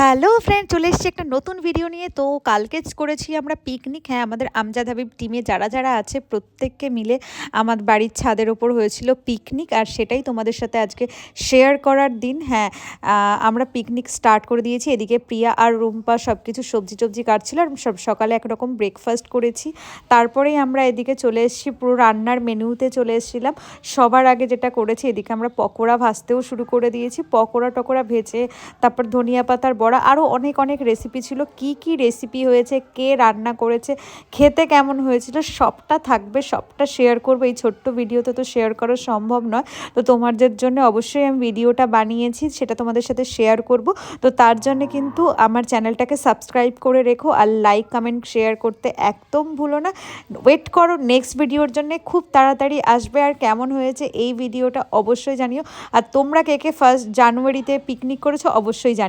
Hello friend, চলে এসেছি একটা নতুন ভিডিও নিয়ে। তো কালকে করেছি আমরা পিকনিক। হ্যাঁ, আমাদের আমজাদ হাবিব টিমে যারা যারা আছে প্রত্যেককে মিলে আমার বাড়ির ছাদের ওপর হয়েছিল পিকনিক, আর সেটাই তোমাদের সাথে আজকে শেয়ার করার দিন। হ্যাঁ, আমরা পিকনিক স্টার্ট করে দিয়েছি। এদিকে প্রিয়া আর রুম্পা সব কিছু সবজি টবজি কাটছিল, আর সব সকালে একরকম ব্রেকফাস্ট করেছি। তারপরেই আমরা এদিকে চলে এসেছি, পুরো রান্নার মেনুতে চলে এসেছিলাম। সবার আগে যেটা করেছি, এদিকে আমরা পকোড়া ভাজতেও শুরু করে দিয়েছি। পকোড়া টকোড়া ভেজে তারপর ধনিয়া পাতার বড়া, আরও অনেক অনেক রেসিপি ছিল। কি কি রেসিপি হয়েছে, কে রান্না করেছে, খেতে কেমন হয়েছিল, সবটা থাকবে, সবটা শেয়ার করবো। এই ছোট্ট ভিডিওতে তো শেয়ার করা সম্ভব নয়, তো তোমাদের জন্য অবশ্যই আমি ভিডিওটা বানিয়েছি, সেটা তোমাদের সাথে শেয়ার করব। তো তার জন্য কিন্তু আমার চ্যানেলটাকে সাবস্ক্রাইব করে রেখো, আর লাইক কমেন্ট শেয়ার করতে একদম ভুলো না। ওয়েট করো নেক্সট ভিডিওর জন্য, খুব তাড়াতাড়ি আসবে। আর কেমন হয়েছে এই ভিডিওটা অবশ্যই জানিও। আর তোমরা কে কে 1 জানুয়ারিতে পিকনিক করেছো অবশ্যই জানিও।